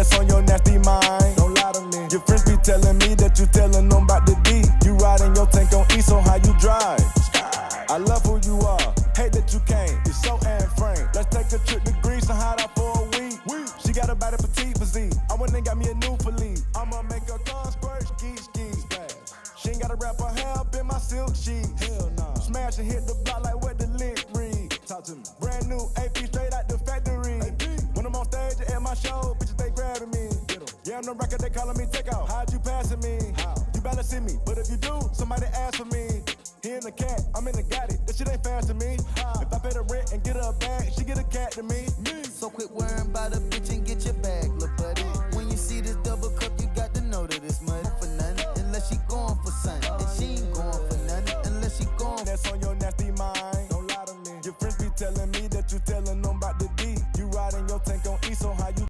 that's on your nasty mind. Don't lie to me. Your friends be telling me that you telling them about the D. You riding your tank on E, so how you drive? I love who you are, hate that you can't. You're so Anne Frank. Let's take a trip to Greece and hide out for a week. She got a body petite physique. I went and got me a new Philippe. I'ma make her car squirt, ski, ski. She ain't gotta wrap her hair up in my silk sheets. Hell nah. Smash and hit the block like what the link read. Talk to me. Brand new AP straight out the factory. When I'm on stage at my show, bitches they grabbing me. Yeah, I'm the record, they calling me takeout. How'd you passing me? How? You better see me, but if you do, somebody ask for me. He in the cat, I'm in the Gotti. This shit ain't fast to me. How? If I pay the rent and get her a bag, she get a cat to me. So quit worrying about a bitch and get your bag, lil' buddy. When you see this double cup, you got to know that it's money for nothing, unless she going for something. And she ain't going for nothing, unless she going. That's on your nasty mind. Don't lie to me. Your friends be telling me that you telling them about the D. You riding your tank on E, so how you?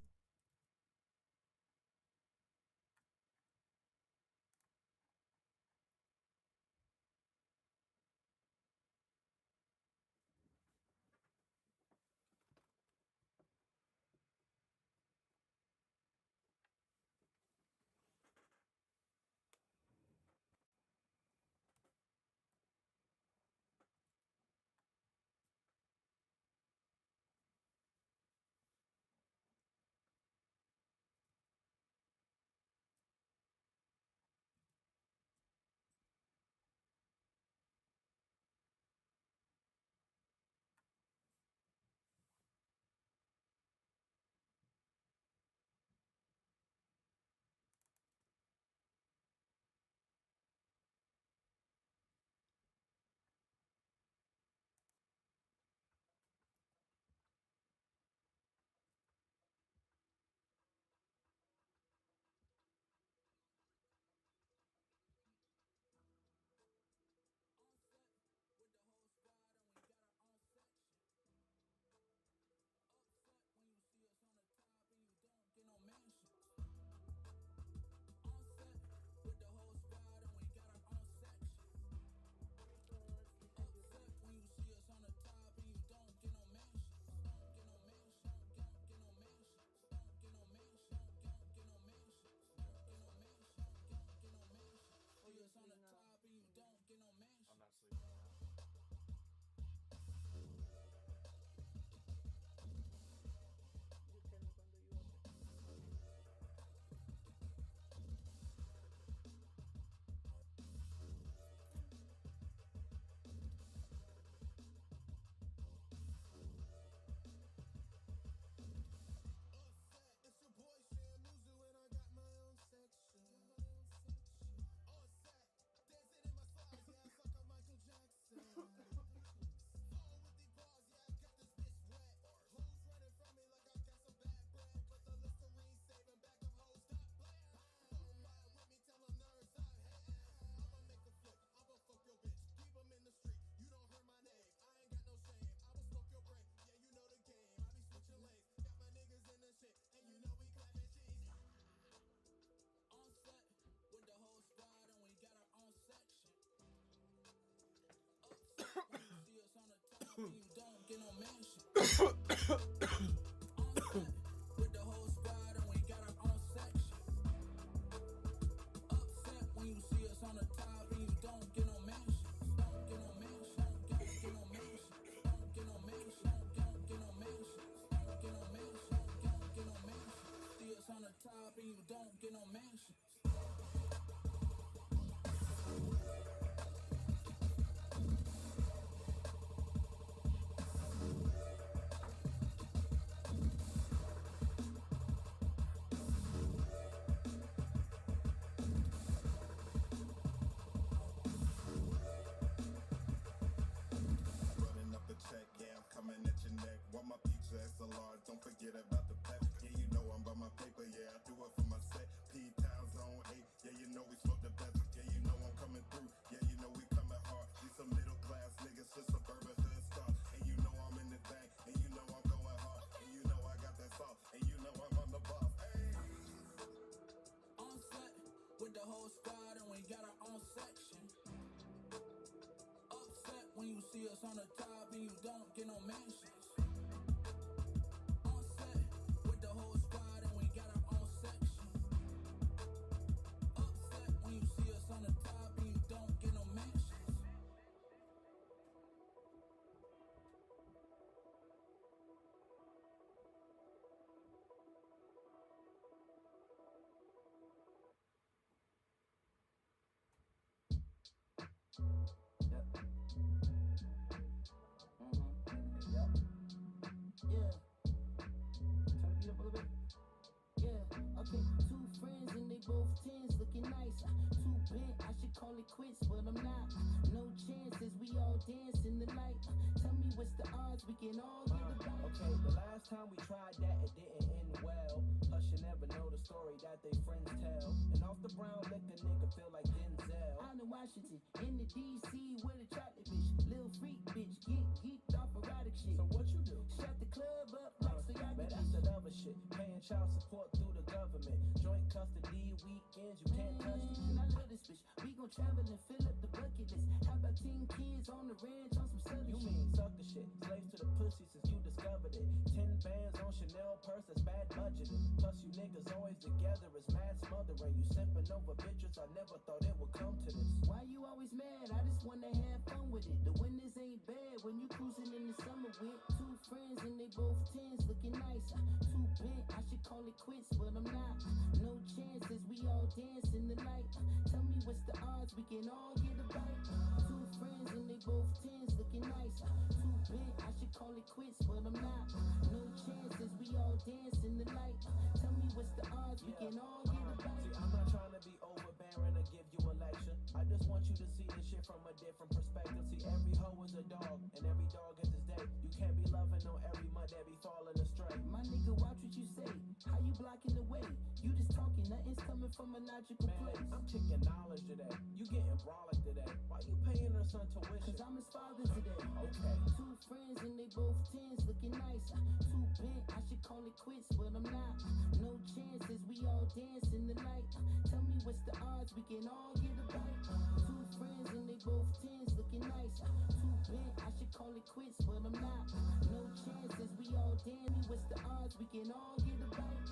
nice. Too bent, I should call it quits, but I'm not. No chances, we all dance in the night. Tell me what's the odds, we can all get a bite. Okay, the last time we tried that, it didn't end well. Plus you never know the story that they friends tell. And off the brown liquor, nigga feel like Denzel. Out in Washington, in the DC with a chocolate bitch. Lil freak bitch, get geeked off erotic shit. So what you do? Shut the club up like so y'all Man, can that's that other shit. Paying child support through the government. Joint custody weekends, you can't touch the Man, I love this bitch. We gon' travel and fill up the bucket list. How about 10 kids on the ranch on some southern You shit? mean sucker shit, slaves to the pussy since you discovered it. 10 bands on Chanel purse, that's bad budgeting. Plus you niggas always together as mad smothering. You simping over bitches, I never thought it would come to this. Why you always mad? I just wanna have fun with it. The winters ain't bad when you cruising in the summer with 2 friends and they both 10s looking nice. Too bent, I should call it quits, but I'm not. No chances, we all dance in the night. Tell me what's the odds, we can all get a bite. 2 friends and they both 10s looking nice. Too bent, I should call it quits, but I'm not. No chances, we all dance in the night. Tell me what's the odds, we can all get a bite. See, I'm not trying to be overbearing or give you a lecture. I just want you to see this shit from a different perspective. See, every hoe is a dog, and every dog has his day. You can't be loving on every mud that be falling astray. My nigga, watch what you say. How you blocking the way? You just talking, nothing's coming from a logical place. Man, I'm kicking knowledge today. You getting brolic today. Why you paying her son tuition? Cause I'm his father today. Okay. 2 friends and they both 10s looking nice. Too bent, I should call it quits, but I'm not. No chances, we all dance in the night. Tell me what's the odds, we can all get a bite. 2 friends and they both 10s looking nice. Too bent, I should call it quits, but I'm not. No chances, we all dance. Me what's the odds, we can all get a bite.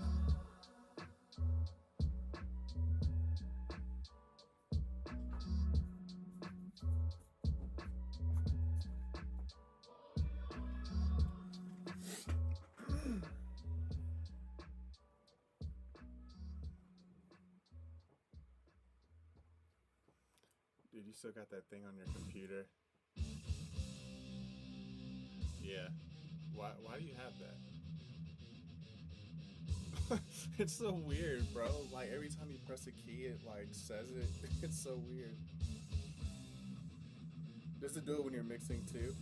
Dude, you still got that thing on your computer? Yeah. Why do you have that? It's so weird, bro. Like every time you press a key, it like says it. It's so weird. Does it do it when you're mixing too?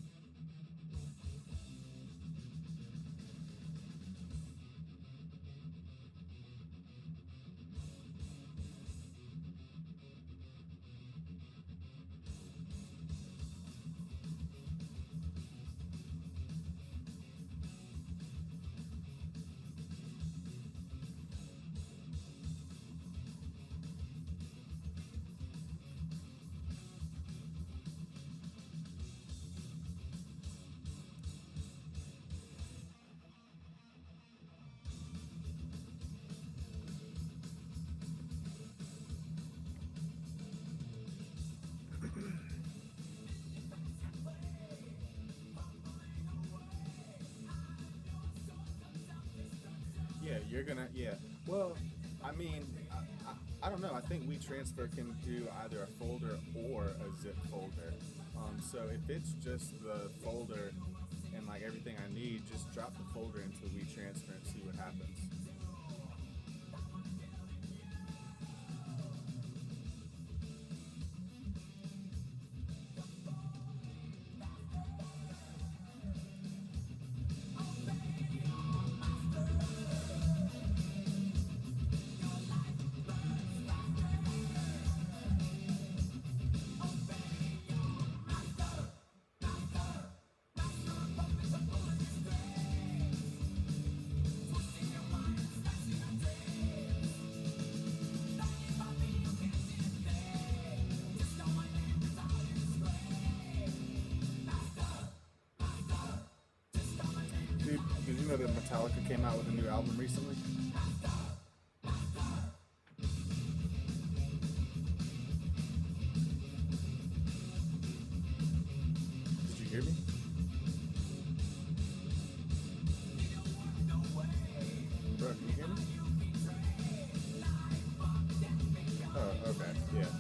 Yeah, you're gonna, yeah. Well, I mean, I don't know. I think WeTransfer can do either a folder or a zip folder. So if it's just the folder and like everything I need, just drop the folder into WeTransfer and see what happens. Dude, did you know that Metallica came out with a new album recently? Did you hear me? Bro, can you hear me? Oh, okay, yeah.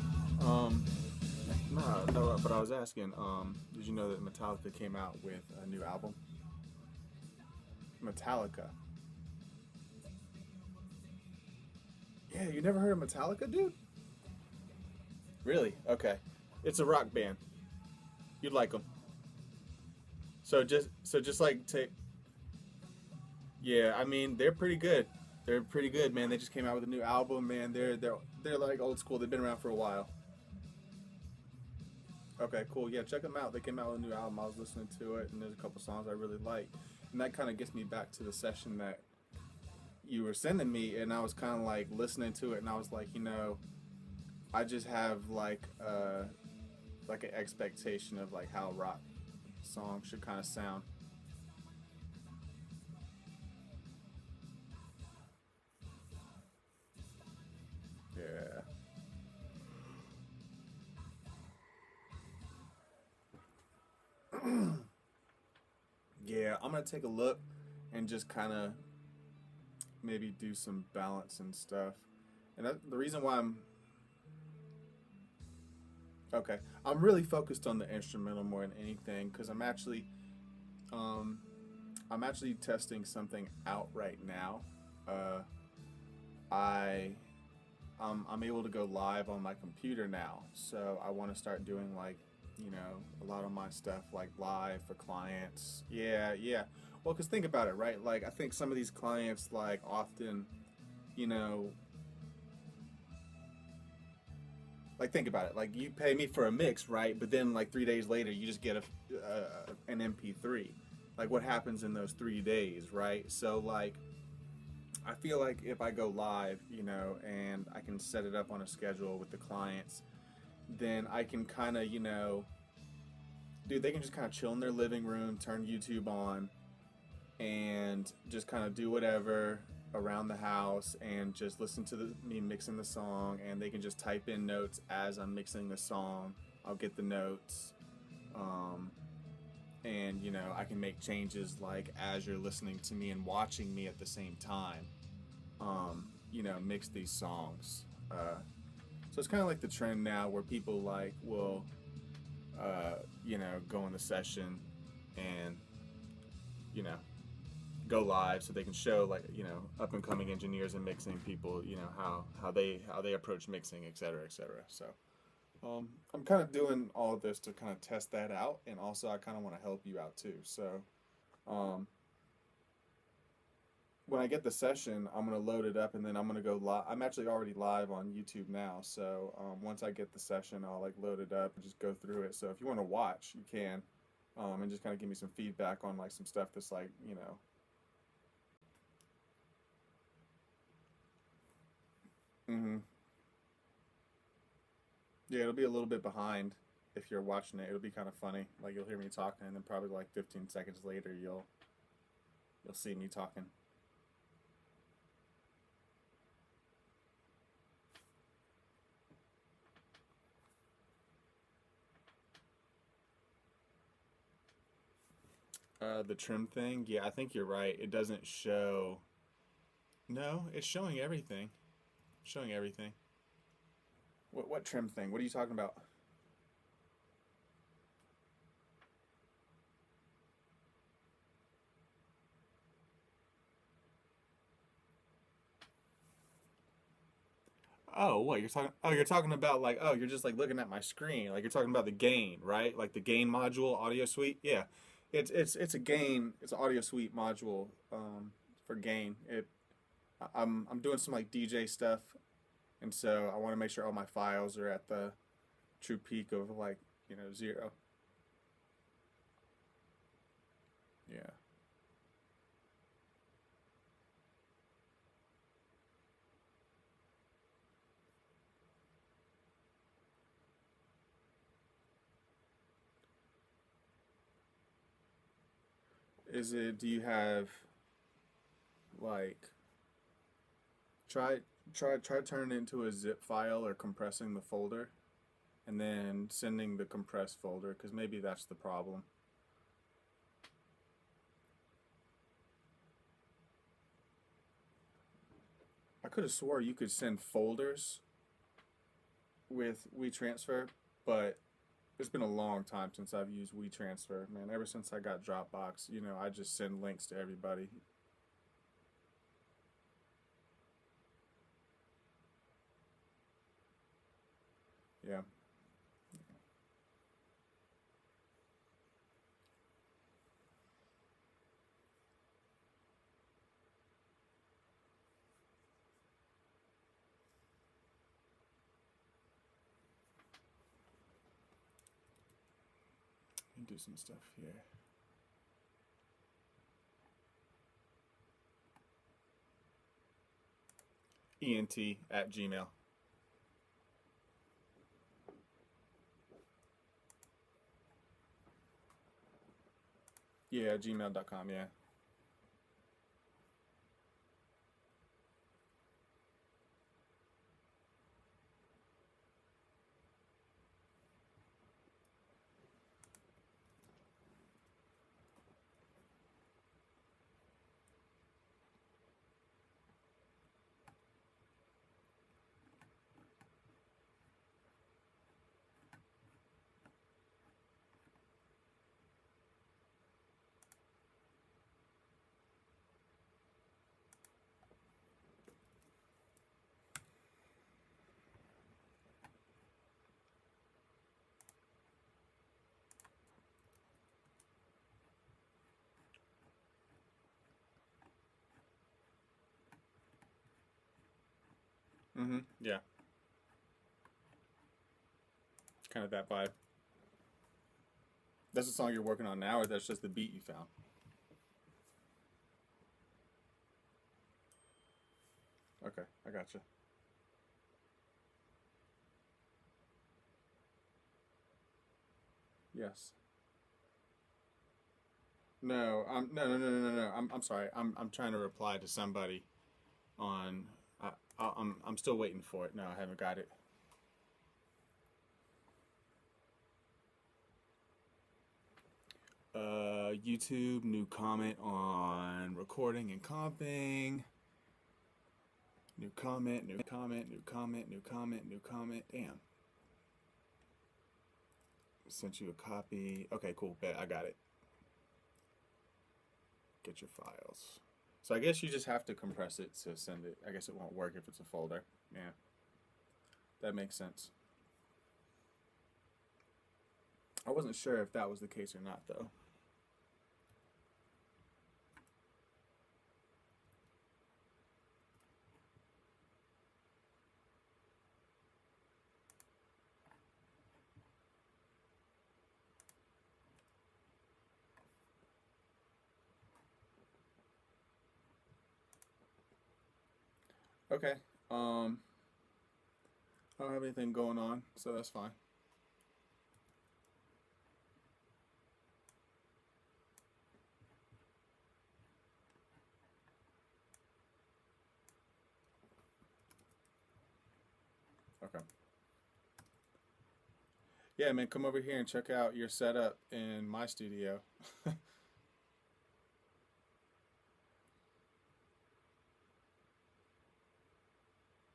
No, but I was asking, did you know that Metallica came out with a new album? Metallica. Yeah, you never heard of Metallica, dude? Really? Okay. It's a rock band. You'd like them. So just like take. Yeah, I mean they're pretty good. They're pretty good, man. They just came out with a new album, man. They're like old school. They've been around for a while. Okay, cool. Yeah, check them out. They came out with a new album. I was listening to it, and there's a couple songs I really like. And that kind of gets me back to the session that you were sending me, and I was kind of like listening to it, and I was like, I just have like an expectation of like how rock songs should kind of sound. Yeah. Yeah, I'm gonna take a look and just kind of maybe do some balance and stuff. And the reason why okay, I'm really focused on the instrumental more than anything because um, I'm actually testing something out right now. Uh, I I'm able to go live on my computer now, so I want to start doing like a lot of my stuff like live for clients. Yeah, yeah. Well, because think about it, right? Like I think some of these clients like often, you know, like think about it. Like you pay me for a mix, right? But then like 3 days later, you just get an MP3. Like what happens in those 3 days, right? So like I feel like if I go live, and I can set it up on a schedule with the clients, then I can kind of, dude, they can just kind of chill in their living room, turn YouTube on, and just kind of do whatever around the house and just listen to me mixing the song, and they can just type in notes as I'm mixing the song. I'll get the notes, and I can make changes like as you're listening to me and watching me at the same time. Mix these songs. So it's kind of like the trend now where people like will, go in the session and, go live so they can show like, up and coming engineers and mixing people, how they approach mixing, et cetera, et cetera. So, I'm kind of doing all of this to kind of test that out, and also I kind of want to help you out too. So, when I get the session, I'm going to load it up and then I'm going to go live. I'm actually already live on YouTube now. So once I get the session, I'll like load it up and just go through it. So if you want to watch, you can, and just kind of give me some feedback on like some stuff that's like, hmm Yeah, it'll be a little bit behind if you're watching it. It'll be kind of funny. Like you'll hear me talking and then probably like 15 seconds later, you'll see me talking. The trim thing, yeah, I think you're right. It doesn't show. No, it's showing everything. Showing everything. What trim thing? What are you talking about? Oh, what you're talking? Oh, you're talking about like you're just like looking at my screen. Like you're talking about the gain, right? Like the gain module audio suite. Yeah, it's a gain. It's an audio suite module for gain. I'm doing some like DJ stuff, and so I want to make sure all my files are at the true peak of like 0. Yeah. Is it? Do you have like try try turning it into a zip file or compressing the folder and then sending the compressed folder because maybe that's the problem. I could have swore you could send folders with WeTransfer, but it's been a long time since I've used WeTransfer, man. Ever since I got Dropbox, I just send links to everybody. Yeah. Let me do some stuff here. ENT@gmail. Yeah, gmail.com, yeah. Yeah. Kind of that vibe. That's the song you're working on now, or that's just the beat you found? Okay, I gotcha. Yes. No, no. I'm sorry. I'm trying to reply to somebody on. I'm still waiting for it. No, I haven't got it. YouTube, new comment on recording and comping. New comment, new comment, new comment, new comment, new comment. Damn. Sent you a copy. Okay, cool. Bet I got it. Get your files. So I guess you just have to compress it to send it. I guess it won't work if it's a folder. Yeah. That makes sense. I wasn't sure if that was the case or not, though. Okay. I don't have anything going on, so that's fine. Okay. Yeah, man, come over here and check out your setup in my studio.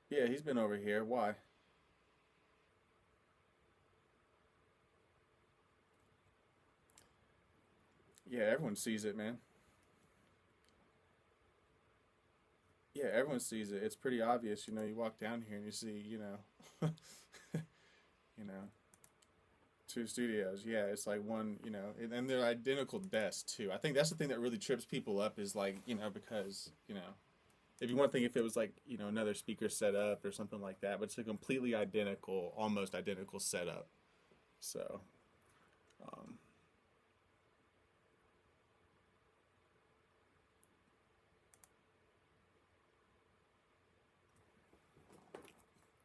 Yeah, he's been over here. Why? Yeah, everyone sees it, man. Yeah, everyone sees it. It's pretty obvious, you walk down here and you see, you know, two studios. Yeah, it's like one, and they're identical desks too. I think that's the thing that really trips people up is like, because, if you want to think if it was like, another speaker setup or something like that, but it's a completely identical, almost identical setup. So, um,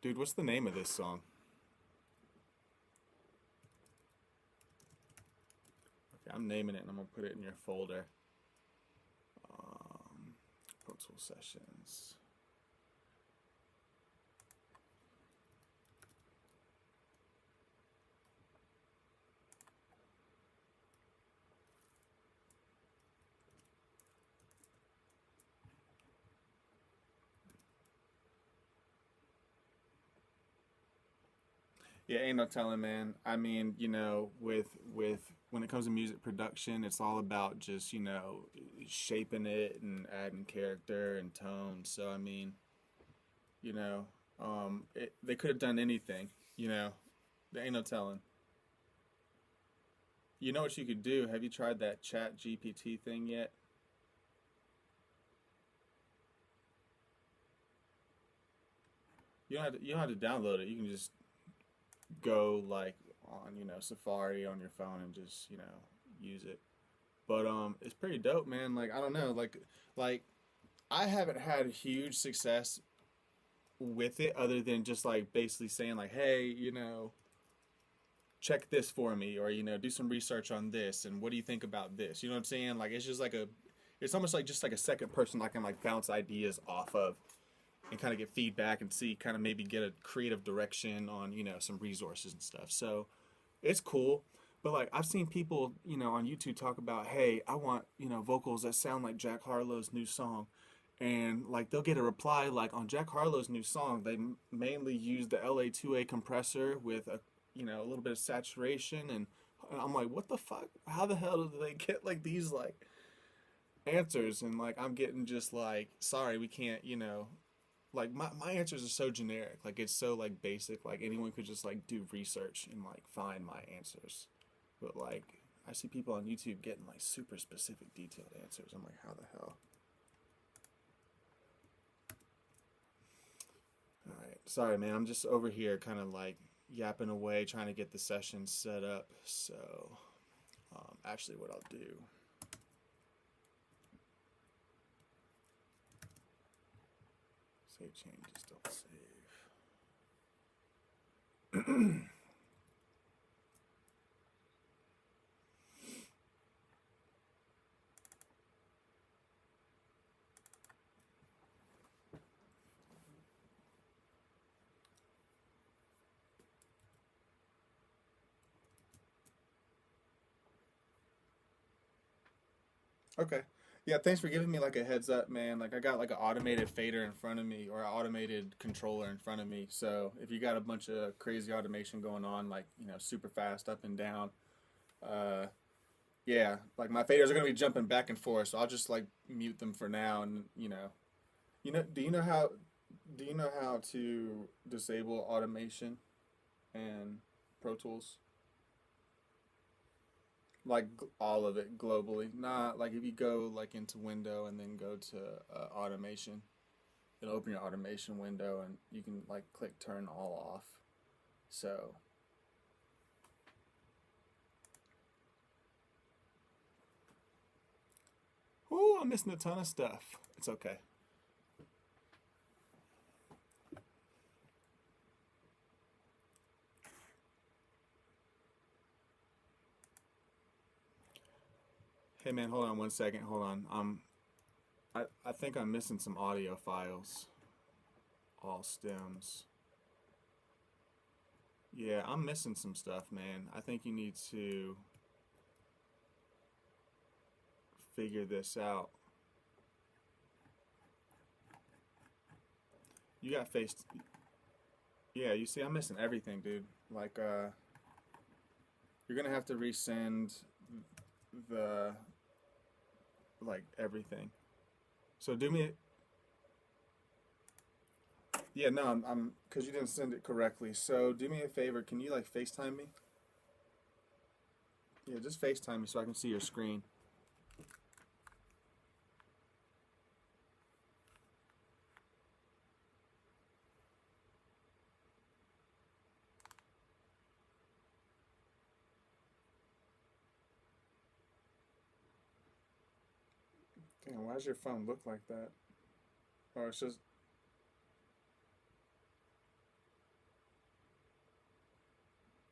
dude, what's the name of this song? Okay, I'm naming it and I'm gonna put it in your folder. Pro Tool Sessions. Yeah, ain't no telling, man. I mean, with when it comes to music production, it's all about just, shaping it and adding character and tone. So I mean, they could have done anything, There ain't no telling. You know what you could do? Have you tried that Chat GPT thing yet? You don't have to download it. You can just go like on, Safari on your phone and just, use it. But it's pretty dope, man. Like, I don't know, like I haven't had huge success with it other than just like basically saying like, hey, check this for me, or do some research on this, and what do you think about this? You know what I'm saying? Like, it's just like it's almost like just like a second person I can like bounce ideas off of and kind of get feedback and see, kind of maybe get a creative direction on some resources and stuff. So it's cool. But like, I've seen people on YouTube talk about, hey, I want vocals that sound like Jack Harlow's new song, and like they'll get a reply like, on Jack Harlow's new song they mainly use the LA2A compressor with a little bit of saturation, and I'm like, what the fuck? How the hell do they get like these like answers? And like, I'm getting just like, sorry, we can't, like my answers are so generic, like it's so like basic, like anyone could just like do research and like find my answers. But like, I see people on YouTube getting like super specific detailed answers. I'm like, how the hell? All right, sorry man, I'm just over here kind of like yapping away trying to get the session set up. So actually what I'll do, save changes, don't save. Okay. Yeah, thanks for giving me like a heads up, man. Like, I got like an automated fader in front of me, or an automated controller in front of me. So if you got a bunch of crazy automation going on, like, super fast up and down, uh, yeah, like my faders are gonna be jumping back and forth. So I'll just like mute them for now, and do you know how to disable automation and Pro Tools? Like all of it globally, not like if you go like into window and then go to automation, it'll open your automation window and you can like click turn all off. So I'm missing a ton of stuff. It's okay. Hey man, hold on one second. Hold on. I think I'm missing some audio files. All stems. Yeah, I'm missing some stuff, man. I think you need to figure this out. You got faced. Yeah, you see, I'm missing everything, dude. Like, you're gonna have to resend the like everything. So do me. Yeah, no, I'm because you didn't send it correctly. So do me a favor. Can you like FaceTime me? Yeah, just FaceTime me so I can see your screen. Damn, why does your phone look like that? Or it's just.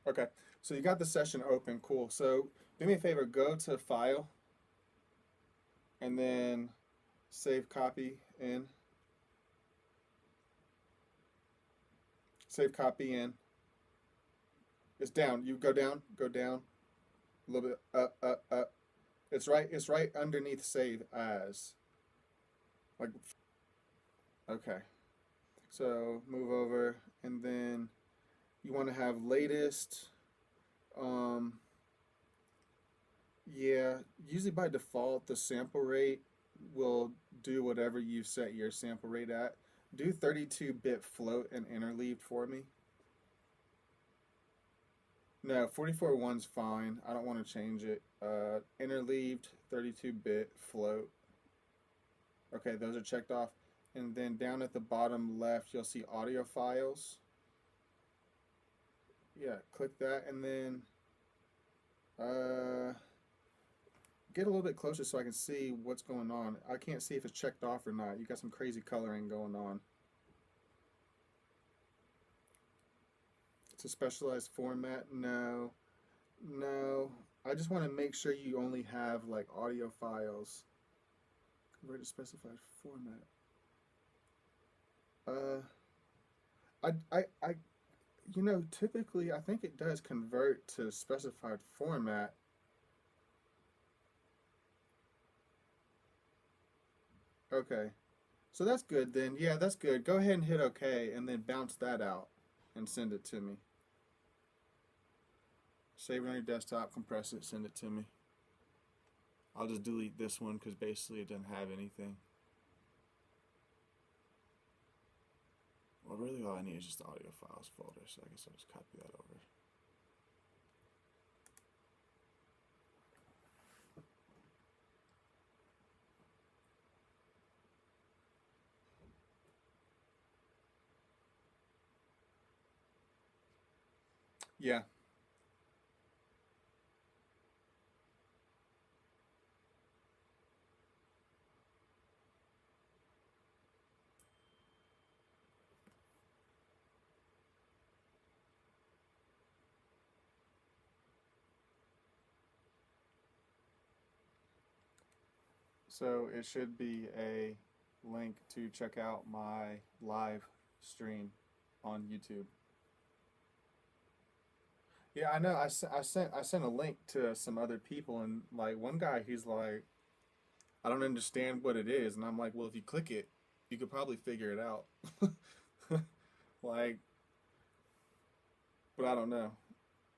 Okay, so you got the session open, cool. So do me a favor, go to File, and then Save Copy in. Save Copy in. It's down. You go down, a little bit up. It's right underneath Save As. Like, okay. So move over, and then you want to have latest. Yeah, usually by default the sample rate will do whatever you set your sample rate at. Do 32-bit float and interleaved for me. No, 44.1's fine. I don't want to change it. Interleaved, 32-bit, float. Okay, those are checked off. And then down at the bottom left, you'll see audio files. Yeah, click that, and then get a little bit closer so I can see what's going on. I can't see if it's checked off or not. You got some crazy coloring going on. It's a specialized format. No, no. I just want to make sure you only have like audio files. Convert to specified format. I you know, typically I think it does convert to specified format. Okay, so that's good then. Yeah, that's good. Go ahead and hit OK and then bounce that out and send it to me. Save it on your desktop, compress it, send it to me. I'll just delete this one because basically it doesn't have anything. Well, really all I need is just the audio files folder, so I guess I'll just copy that over. Yeah. So it should be a link to check out my live stream on YouTube. Yeah, I know. I sent a link to some other people, and like one guy, he's like, I don't understand what it is, and I'm like, well, if you click it, you could probably figure it out. Like, but I don't know.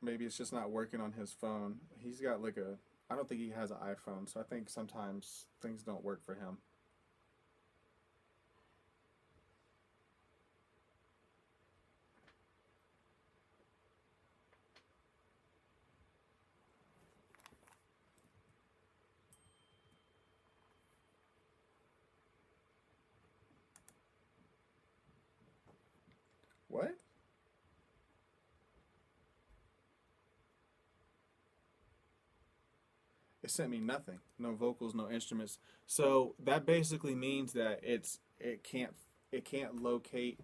Maybe it's just not working on his phone. He's got like a, I don't think he has an iPhone, so I think sometimes things don't work for him. What? It sent me nothing. No vocals, no instruments. So that basically means that it can't locate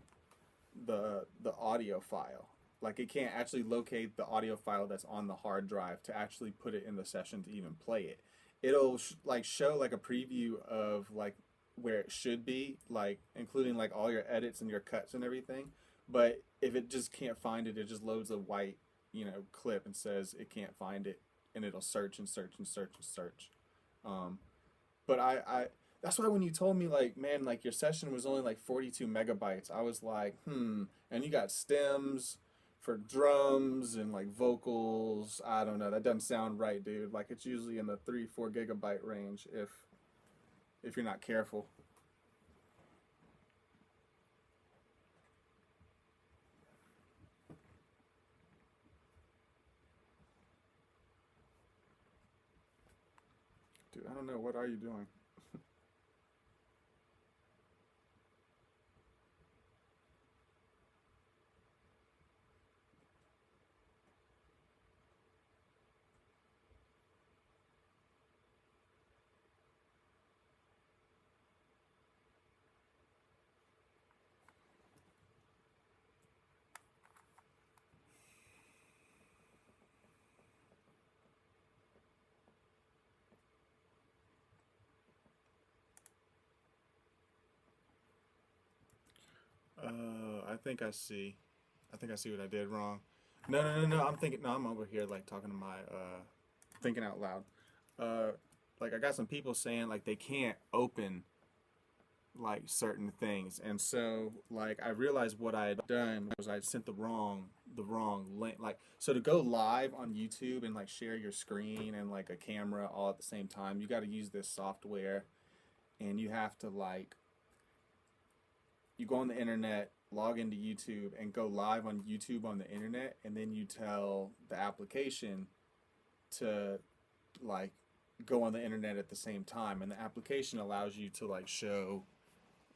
the audio file. Like it can't actually locate the audio file that's on the hard drive to actually put it in the session to even play it. It'll like show like a preview of like where it should be, like including like all your edits and your cuts and everything. But if it just can't find it, it just loads a white, clip and says it can't find it, and it'll search and search and search and search. Um, but I that's why when you told me like, man, like your session was only like 42 megabytes, I was like, and you got stems for drums and like vocals. I don't know. That doesn't sound right, dude. Like it's usually in the 3-4 gigabyte range if you're not careful. Dude, I don't know. What are you doing? I think I see. I think I see what I did wrong. No, no, no, no. I'm thinking. No, I'm over here like talking to my thinking out loud. Uh, like I got some people saying like they can't open like certain things, and so like I realized what I had done was I sent the wrong link. Like so to go live on YouTube and like share your screen and like a camera all at the same time, you got to use this software, and you have to like, you go on the internet, log into YouTube, and go live on YouTube on the internet, and then you tell the application to like go on the internet at the same time, and the application allows you to like show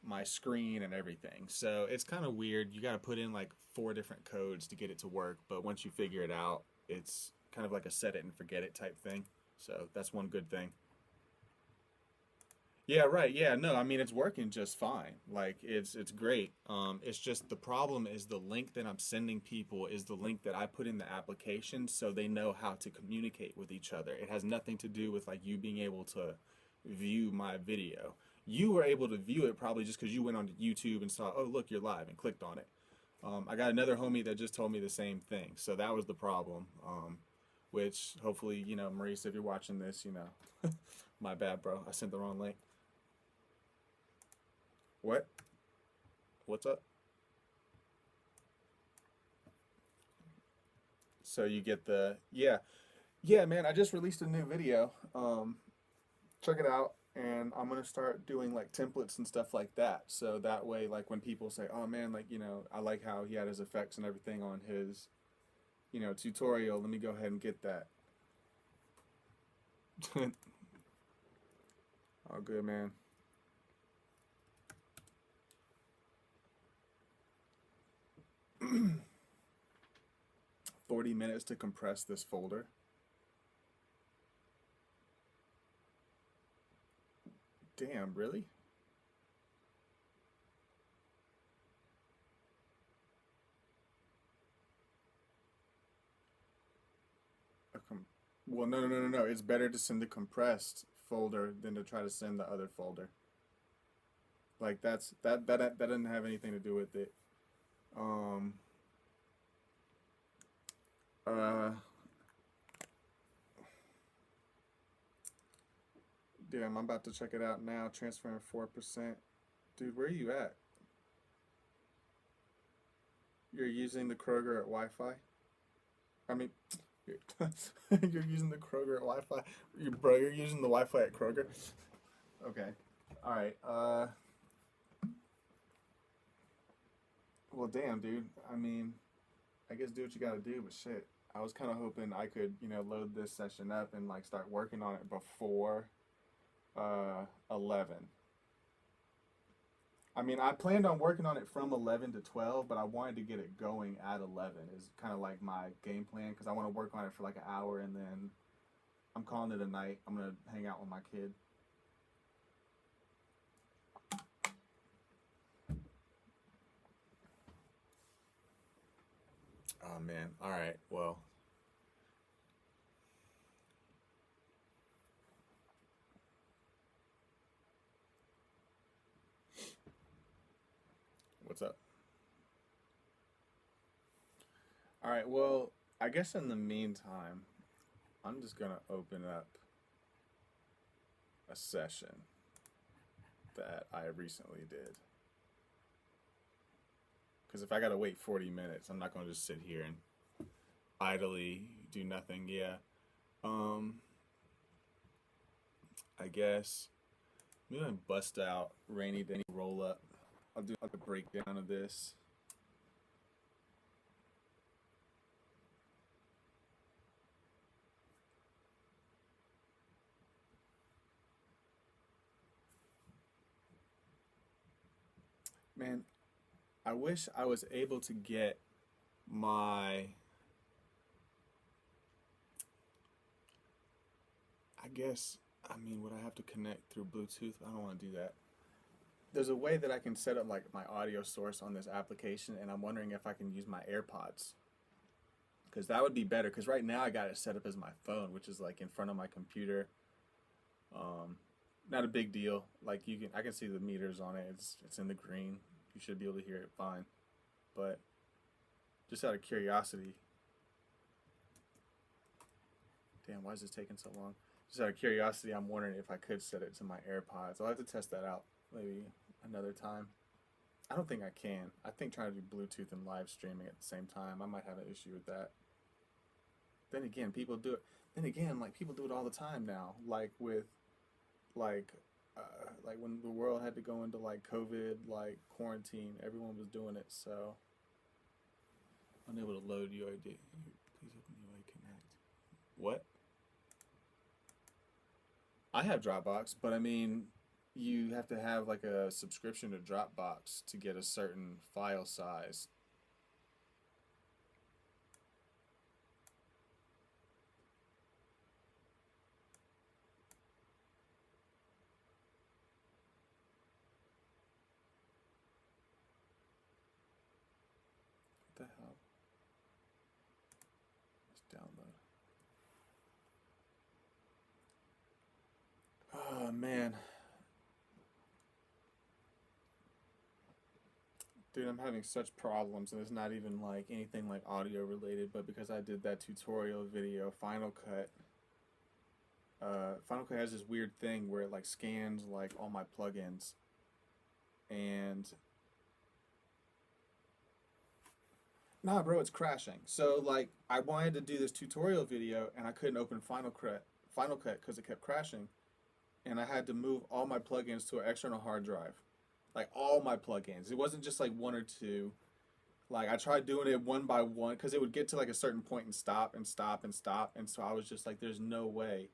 my screen and everything. So it's kind of weird. You got to put in like 4 different codes to get it to work, but once you figure it out, it's kind of like a set it and forget it type thing. So that's one good thing. Yeah, right. Yeah, no, I mean it's working just fine. Like it's great. It's just the problem is the link that I'm sending people is the link that I put in the application so they know how to communicate with each other. It has nothing to do with like you being able to view my video. You were able to view it probably just because you went on YouTube and saw, oh look, you're live, and clicked on it. I got another homie that just told me the same thing. So that was the problem. Which hopefully, you know, Maurice, if you're watching this, you know, my bad, bro. I sent the wrong link. What? What's up? So you get the, yeah, man, I just released a new video. Check it out, and I'm gonna start doing like templates and stuff like that. So that way, like when people say, oh man, like, you know, I like how he had his effects and everything on his, you know, tutorial, let me go ahead and get that. Oh, good, man. $40 minutes to compress this folder. Damn, really? Well, no. It's better to send the compressed folder than to try to send the other folder. Like that doesn't have anything to do with it. Damn, I'm about to check it out now. Transferring 4%. Dude, where are you at? You're using the Kroger at Wi-Fi? I mean, you're using the Kroger at Wi-Fi? Bro, you're using the Wi-Fi at Kroger? Okay. All right. Well, damn, dude. I mean, I guess do what you gotta do, but shit. I was kind of hoping I could, you know, load this session up and like start working on it before 11. I mean, I planned on working on it from 11 to 12, but I wanted to get it going at 11 is kind of like my game plan because I want to work on it for like an hour and then I'm calling it a night. I'm going to hang out with my kid. Oh, man. All right. Well. What's up? All right. Well, I guess in the meantime, I'm just going to open up a session that I recently did. Because if I gotta wait 40 minutes, I'm not gonna just sit here and idly do nothing. Yeah. I guess I'm gonna bust out Rainy Day Roll Up. I'll do like a breakdown of this. Man, I wish I was able to get my, I guess, I mean, would I have to connect through Bluetooth? I don't want to do that. There's a way that I can set up like my audio source on this application, and I'm wondering if I can use my AirPods. Because that would be better, because right now I got it set up as my phone, which is like in front of my computer. Not a big deal. Like I can see the meters on it. It's in the green. You should be able to hear it fine. But just out of curiosity, damn, why is this taking so long? Just out of curiosity, I'm wondering if I could set it to my AirPods. I'll have to test that out maybe another time. I don't think I can. I think trying to do Bluetooth and live streaming at the same time, I might have an issue with that. Then again, people do it. Then again, like people do it all the time now. Like with, like like when the world had to go into like COVID, like quarantine, everyone was doing it. So unable to load UID. Please open UI Connect. What? I have Dropbox, but I mean, you have to have like a subscription to Dropbox to get a certain file size. What the hell? Let's download. Oh man. Dude, I'm having such problems, and it's not even like anything like audio related, but because I did that tutorial video, Final Cut has this weird thing where it like scans like all my plugins, and nah, bro, it's crashing. So like I wanted to do this tutorial video, and I couldn't open Final Cut because it kept crashing, and I had to move all my plugins to an external hard drive. Like all my plugins. It wasn't just like one or two. Like I tried doing it one by one because it would get to like a certain point and stop and stop and stop. And so I was just like, there's no way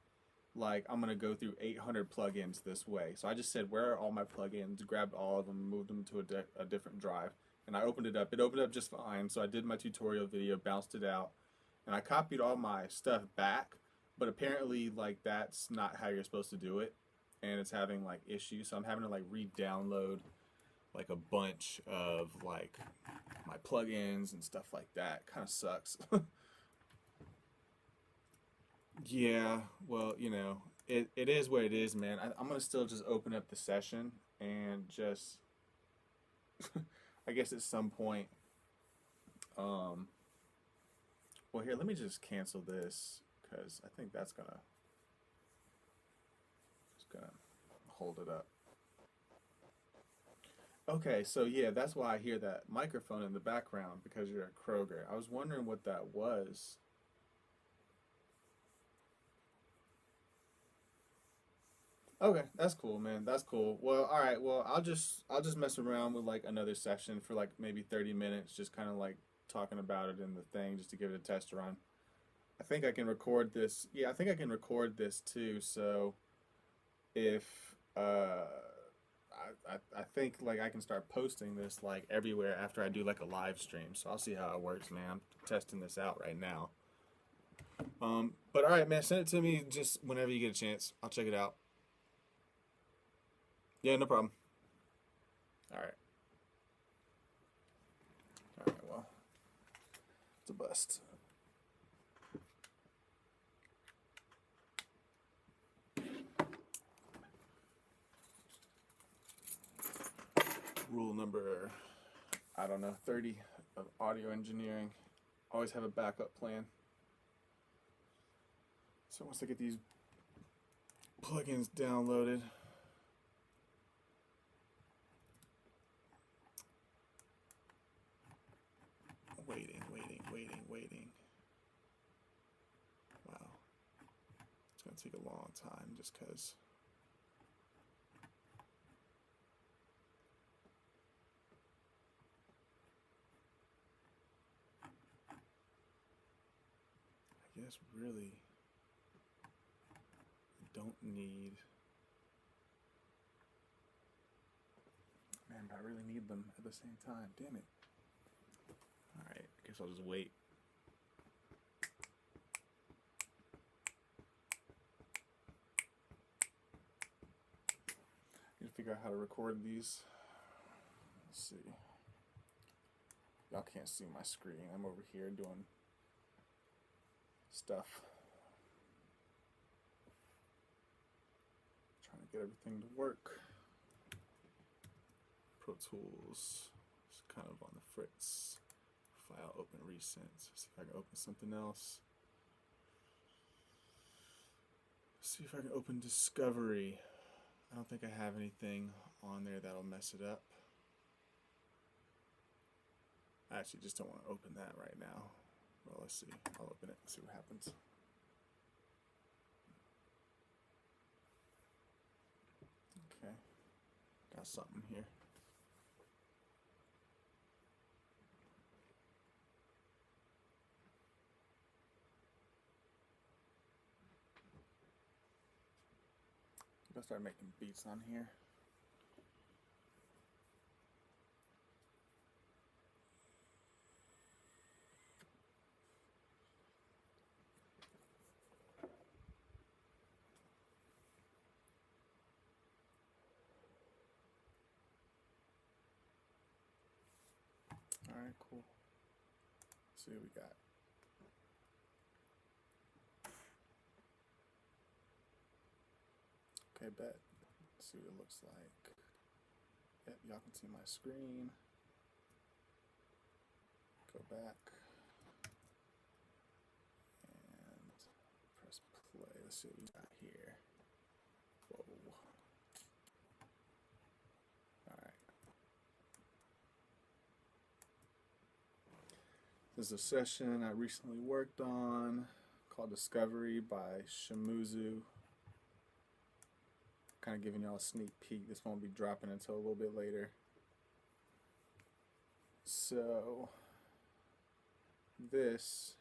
like I'm going to go through 800 plugins this way. So I just said, where are all my plugins? Grabbed all of them, moved them to a different drive. And I opened it up. It opened up just fine. So I did my tutorial video, bounced it out. And I copied all my stuff back. But apparently like that's not how you're supposed to do it. And it's having like issues, so I'm having to like re-download like a bunch of like my plugins and stuff like that. Kind of sucks. Yeah, well, you know, it is what it is, man. I'm gonna still just open up the session and just I guess at some point well, here, let me just cancel this because I think that's gonna hold it up. Okay, so yeah, that's why I hear that microphone in the background, because you're at Kroger. I was wondering what that was. Okay, that's cool, man. That's cool. Well, all right. Well, I'll just mess around with like another session for like maybe 30 minutes, just kind of like talking about it in the thing, just to give it a test run. I think I can record this. Yeah, I think I can record this too. So if I think like I can start posting this like everywhere after I do like a live stream. So I'll see how it works, man. I'm testing this out right now. But all right, man, send it to me just whenever you get a chance. I'll check it out. Yeah, no problem. All right. All right, well, it's a bust. Rule number, I don't know, 30 of audio engineering. Always have a backup plan. So once I get these plugins downloaded, waiting. Wow. It's going to take a long time just because. I guess really don't need. Man, but I really need them at the same time. Damn it. Alright, I guess I'll just wait. I need to figure out how to record these. Let's see. Y'all can't see my screen. I'm over here doing stuff. Trying to get everything to work. Pro Tools is kind of on the fritz. File open recent. See if I can open something else. See if I can open Discovery. I don't think I have anything on there that'll mess it up. I actually just don't want to open that right now. Well, let's see. I'll open it and see what happens. something here. I'll start making beats on here. All right, cool. Let's see what we got. Okay, bet. Let's see what it looks like. Yep, y'all can see my screen. Go back and press play. Let's see what we got here. Whoa. All right. This is a session I recently worked on called Discovery by Shimuzu. Kind of giving y'all a sneak peek. This won't be dropping until a little bit later. So this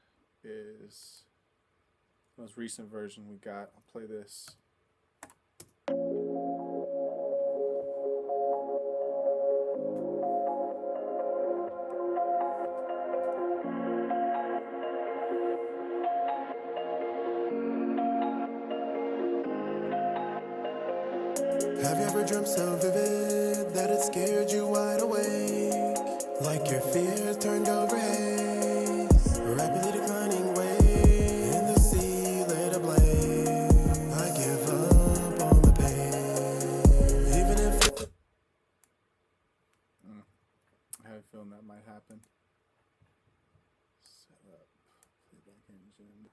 is the most recent version we got. I'll play this. Have you ever dreamt so vivid that it scared you wide awake? Like your fears turned over haze, rapidly declining wave in the sea laid ablaze. I give up on the pain, even if I have a feeling that might happen. Set up playback engine.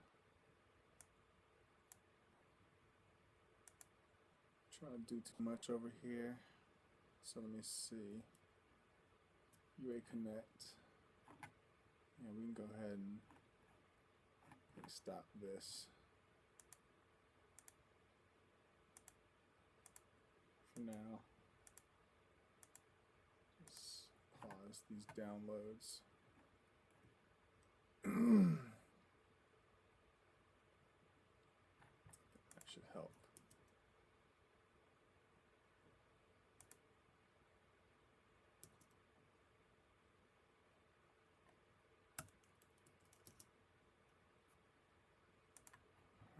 Trying to do too much over here. So let me see. UA Connect. Yeah, we can go ahead and stop this for now. Just pause these downloads. That should help.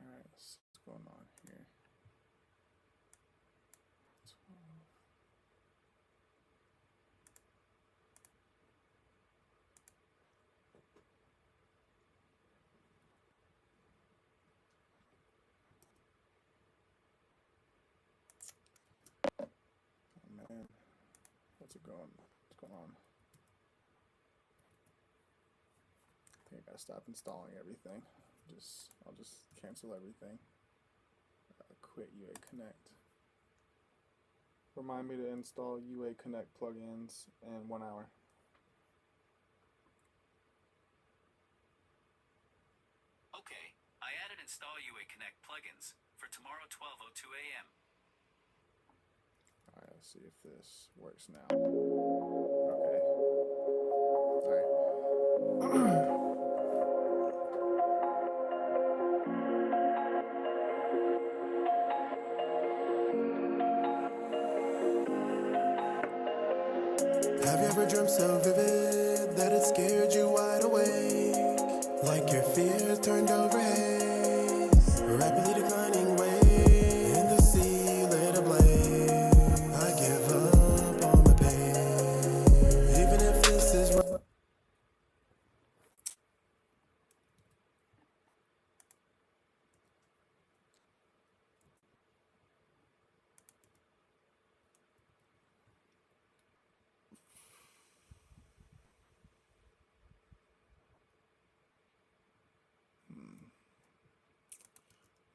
Alright, let's see what's going on here. 12. Oh man, what's it going? What's going on? I think I gotta stop installing everything. I'll just cancel everything. Quit UA Connect. Remind me to install UA Connect plugins in 1 hour. Okay, I added install UA Connect plugins for tomorrow 12:02 a.m. Alright, let's see if this works now. Okay. Alright. have you ever dreamt so vivid that it scared you wide awake? Like your fears turned over haze, rapidly declining wave in the sea laid ablaze. I give up on the pain, even if this is right.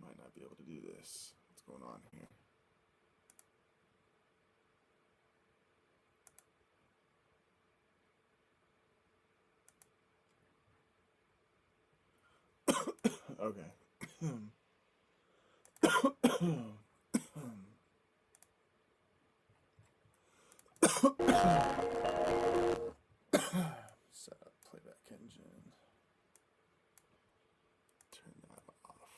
Might not be able to do this. What's going on here? Okay. Set up playback engine. Turn that off.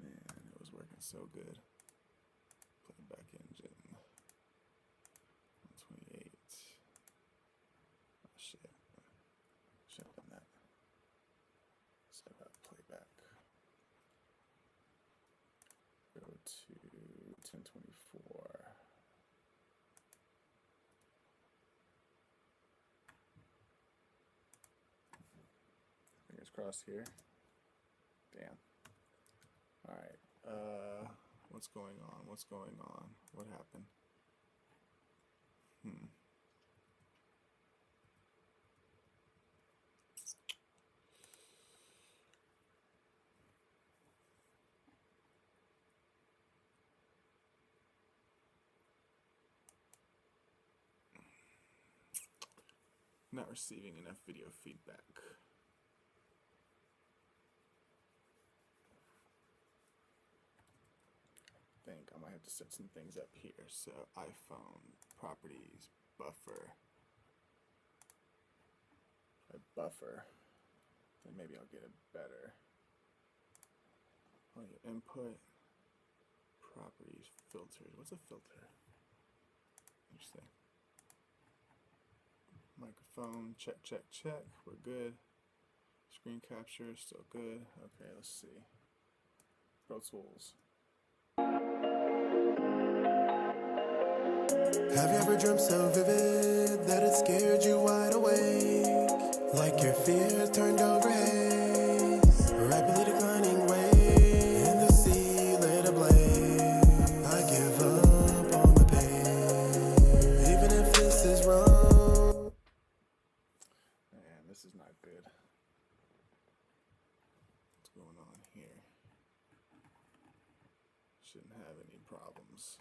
Man, it was working so good. Playback engine. 128. Oh shit. Should have done that. Set up playback. Go to 1024. Fingers crossed here. Damn. Alright. What's going on? What's going on? What happened? Not receiving enough video feedback. I think I might have to set some things up here. So iPhone properties buffer. If I buffer, then maybe I'll get it better. Oh, your input properties filters. What's a filter? Interesting. Microphone, check, check, check. We're good. Screen capture, still good. Okay, let's see. Pro Tools. Have you ever dreamt so vivid that it scared you wide awake? Like your fears turned over haze, rapidly declining wave, and the sea lit ablaze. I give up on the pain, even if this is wrong. Man, this is not good. What's going on here? Shouldn't have any problems.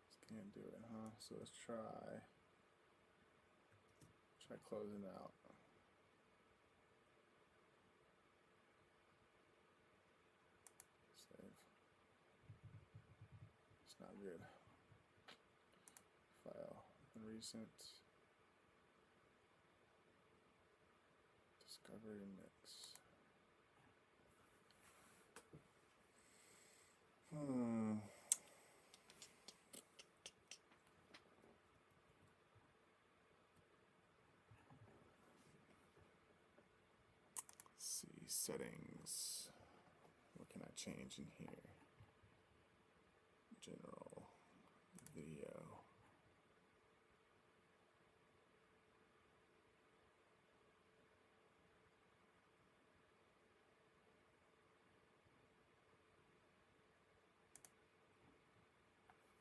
Just can't do it, huh? So let's try closing out. Save. It's not good. File. Recent. Discovery mix. See settings. What can I change in here? General video.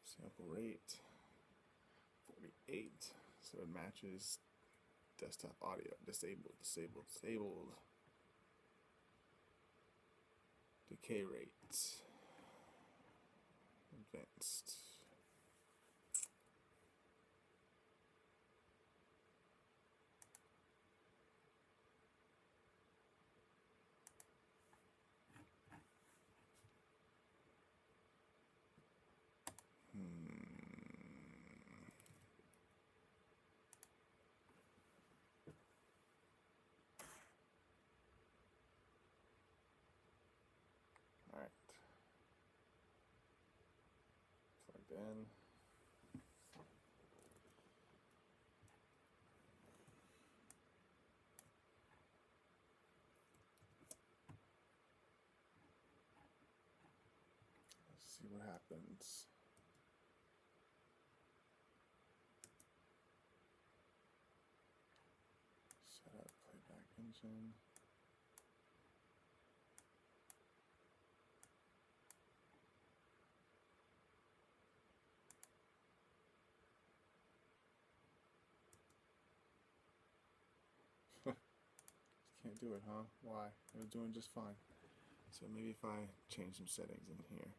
Sample rate 48, so it matches desktop audio. Disabled. Decay rate advanced. Alright. Plugged in. Let's see what happens. Set up playback engine. Can't do it, huh? Why? It was doing just fine. So maybe if I change some settings in here.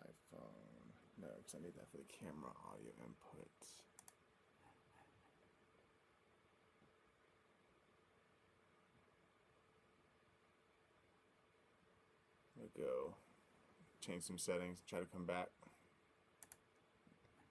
iPhone. No, because I need that for the camera audio input. There we go. Change some settings, try to come back.